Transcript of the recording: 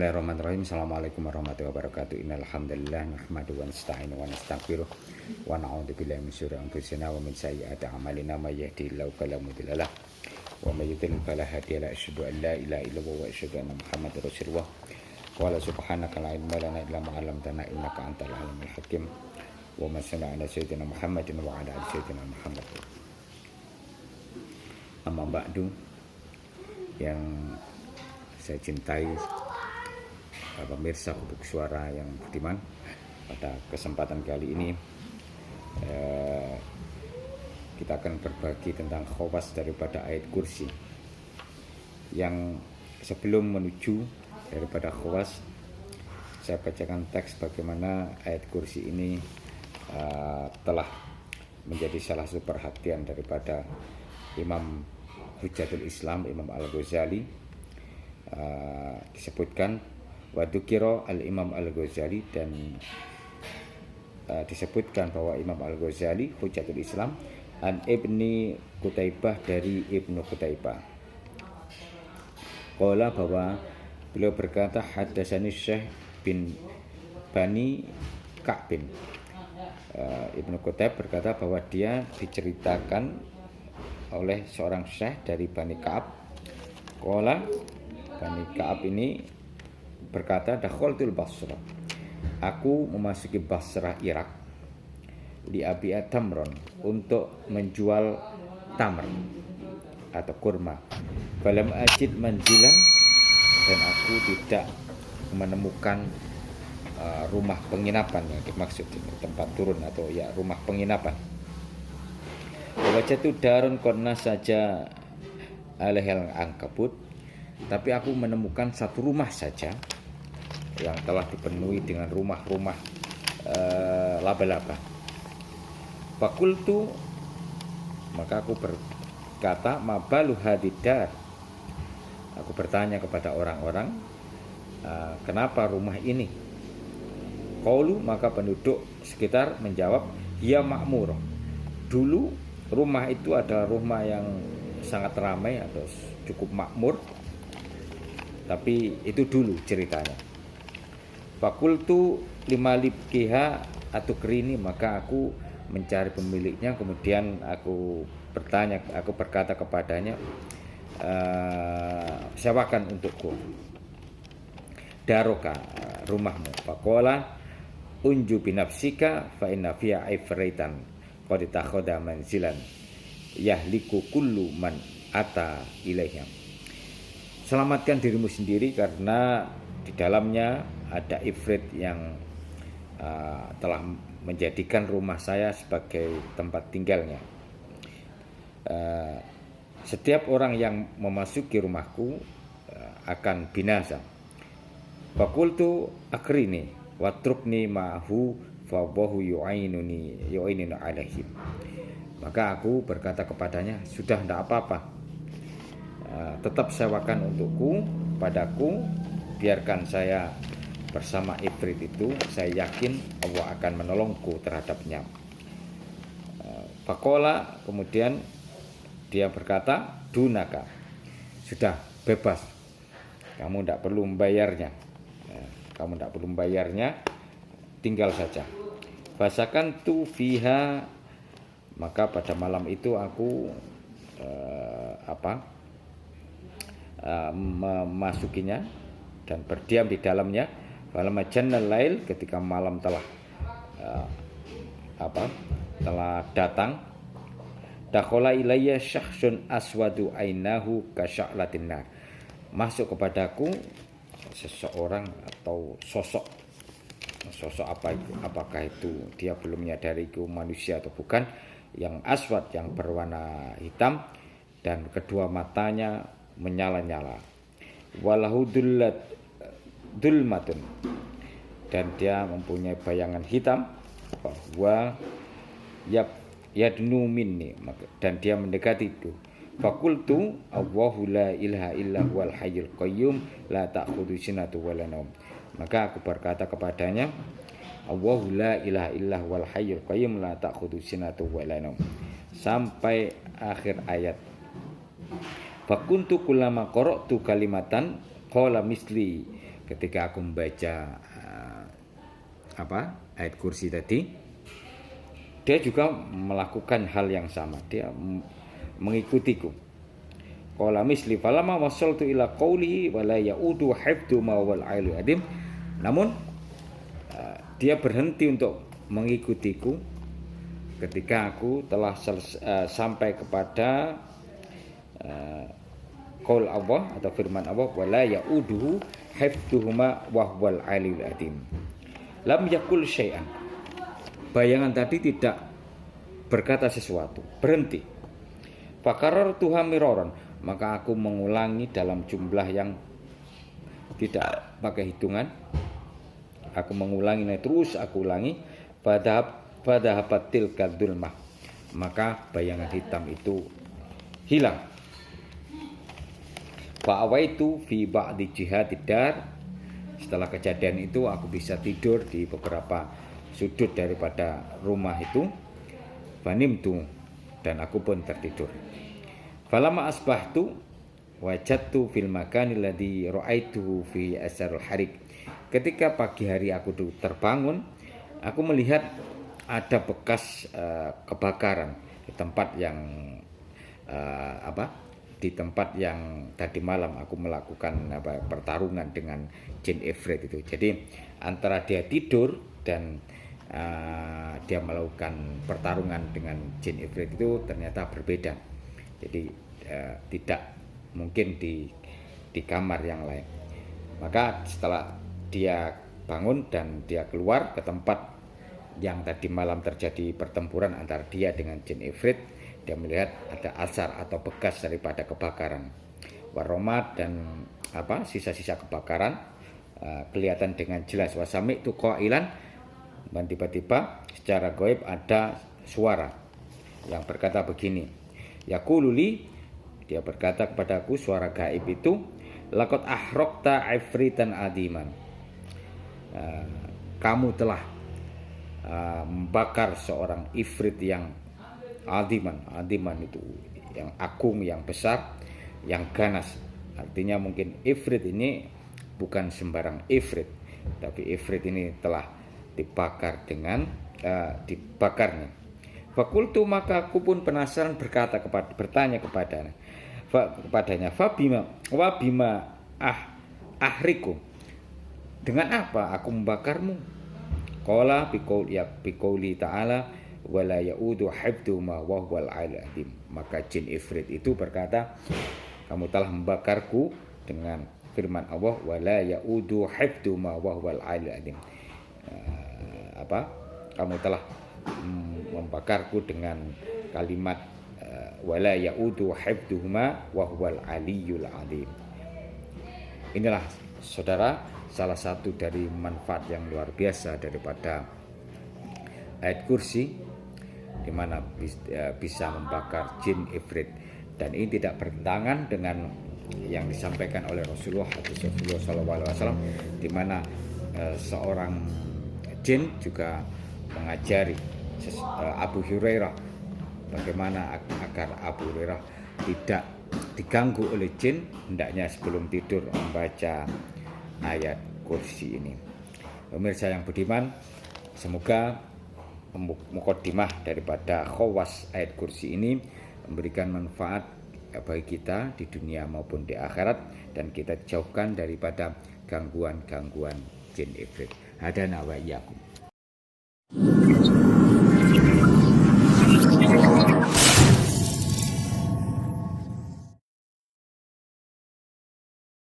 Bismillahirrahmanirrahim. Assalamualaikum warahmatullahi wabarakatuh. Innal hamdalillah nahmaduhu wa nasta'inu wa nastaghfiruh wa na'udzu billahi min syururi anfusina wa min sayyiati a'malina may yahdihillahu fala mudilla lahu wa may yudlil fala hadiya lahu. Asyhadu an la ilaha illallah wa asyhadu anna Muhammadar Rasulullah. Qala subhanaka la ilma lana illa ma 'allamtana innaka antal alimul hakim. Wa ma sallallahu ala sayyidina Muhammadin wa ala ali sayyidina Muhammad. Amma ba'du, yang saya cintai pemirsa Hubuk Suara yang budiman, pada kesempatan kali ini kita akan berbagi tentang khawas daripada ayat kursi. Yang sebelum menuju daripada khawas, saya bacakan teks bagaimana ayat kursi ini telah menjadi salah satu perhatian daripada Imam Hujjatul Islam, Imam Al-Ghazali. Disebutkan Wadukiro al-Imam Al-Ghazali, dan disebutkan bahwa Imam Al-Ghazali Hujjatul Islam an Ibni Qutaibah, dari Ibnu Qutaibah qala, bahwa beliau berkata hadatsani Syekh bin Bani Ka'bin. Ibnu Qutaibah berkata bahwa dia diceritakan oleh seorang syekh dari Bani Ka'ab. Qala, Bani Ka'ab ini berkata, dakhaltul Basrah, aku memasuki Basrah Irak, li abi'a tamron, untuk menjual tamr atau kurma. Falam ajid manzilan, dan aku tidak menemukan rumah penginapan, yang dimaksud tempat turun atau ya rumah penginapan. Wajatu darun qonna saja alaihal angkabut, tapi aku menemukan satu rumah saja yang telah dipenuhi dengan rumah-rumah laba-laba. Fakultu, maka aku berkata, mabalu hadidar, aku bertanya kepada orang-orang, kenapa rumah ini? Qaulu, maka penduduk sekitar menjawab, ya makmur, dulu rumah itu adalah rumah yang sangat ramai atau cukup makmur, tapi itu dulu ceritanya. Fakultu limalibkiha atau kerini, maka aku mencari pemiliknya, kemudian aku berkata kepadanya, sewakan untukku daroka, rumahmu. Faqala unju binafsika fa inna fiha ifritan qad takhadha manzilan yahliku kullu man ata ilaihim. Selamatkan dirimu sendiri, karena di dalamnya ada ifrit yang telah menjadikan rumah saya sebagai tempat tinggalnya. Setiap orang yang memasuki rumahku akan binasa. Fakultu akrini watrukni ma'ahu fawahu yu'ainuni alaihim. Maka aku berkata kepadanya, sudah tidak apa-apa, tetap sewakan untukku, padaku, biarkan saya bersama ifrit itu, saya yakin Allah akan menolongku terhadapnya. Faqala, kemudian dia berkata, dunaka, sudah bebas, kamu tidak perlu membayarnya, tinggal saja. Basakan tu fiha, maka pada malam itu aku memasukinya dan berdiam di dalamnya. Falamma jannal lail, ketika malam telah datang, dakhala ilayya syakhsun aswadu ainahu kasya'latin nar, masuk kepadaku seseorang atau sosok apa itu, apakah itu dia belum menyadari itu manusia atau bukan, yang aswad, yang berwarna hitam, dan kedua matanya menyala-nyala. Walahu dulmatun, dan dia mempunyai bayangan hitam, bahwa yadnu minni, dan dia mendekati itu. Fakultu Allahu la ilaha illa huwal hayyul qayyum la ta'khudhu sinatun wa la naum. Maka aku berkata kepadanya, Allahu la ilaha illa huwal hayyul qayyum la ta'khudhu sinatun wa la naum, sampai akhir ayat. Fakuntu kullama qara'tu kalimatan qala misli ketika aku membaca ayat kursi tadi, dia juga melakukan hal yang sama, dia mengikutiku. Qala misli falamma wasaltu ila qawli wala yaudu hifdhu ma wal ailul adim. Namun dia berhenti untuk mengikutiku ketika aku telah sampai kepada qaul Allah atau firman Allah, wala yauduhu hifdhuhuma wa wal ailul adim. Lam yakul syai'an. Bayangan tadi tidak berkata sesuatu, berhenti. Fakarar Tuhan miroron, maka aku mengulangi dalam jumlah yang tidak pakai hitungan. Aku mengulangi, terus aku ulangi. Fadhahatil kadulmah, maka bayangan hitam itu hilang. Fa'awaitu fi ba'di jihadid dar. Setelah kejadian itu aku bisa tidur di beberapa sudut daripada rumah itu. Fanimtu, dan aku pun tertidur. Falamma asbahtu wajadtu fil makani alladhi ra'aituhu fi asarul harik. Ketika pagi hari aku terbangun, aku melihat ada bekas kebakaran di tempat yang di tempat yang tadi malam aku melakukan pertarungan dengan jin ifrit itu. Jadi antara dia tidur dan dia melakukan pertarungan dengan jin ifrit itu ternyata berbeda. Jadi tidak mungkin di kamar yang lain. Maka setelah dia bangun dan dia keluar ke tempat yang tadi malam terjadi pertempuran antara dia dengan jin ifrit, dia melihat ada asar atau bekas daripada kebakaran, waromat dan sisa-sisa kebakaran kelihatan dengan jelas. Wasami itu qailan, dan tiba-tiba secara gaib ada suara yang berkata begini, yaqululi, dia berkata kepadaku, suara gaib itu, laqad ahraqta ifritan adiman, kamu telah membakar seorang ifrit yang adiman itu yang agung, yang besar, yang ganas. Artinya mungkin ifrit ini bukan sembarang ifrit, tapi ifrit ini telah dibakar dengan dibakarnya. Fakultu, maka aku pun penasaran bertanya kepadanya, wabima ahriku, dengan apa aku membakarmu? Qala biqauli ta'ala wala yaudu hifdhu ma wa huwal alim. Maka jin ifrit itu berkata, kamu telah membakarku dengan firman Allah, wala yaudu hifdhu ma wa huwal alim. Kamu telah membakarku dengan kalimat wala yaudu hifdhuhuma wa huwal aliyul alim. Inilah saudara salah satu dari manfaat yang luar biasa daripada ayat kursi, di mana bisa membakar jin ifrit. Dan ini tidak bertentangan dengan yang disampaikan oleh Rasulullah SAW, di mana seorang jin juga mengajari Abu Hurairah bagaimana agar Abu Hurairah tidak diganggu oleh jin, hendaknya sebelum tidur membaca ayat kursi ini. Pemirsa yang budiman, semoga mukadimah daripada khawas ayat kursi ini memberikan manfaat bagi kita di dunia maupun di akhirat, dan kita jauhkan daripada gangguan-gangguan jin ifrit. Hadana wa iyyakum.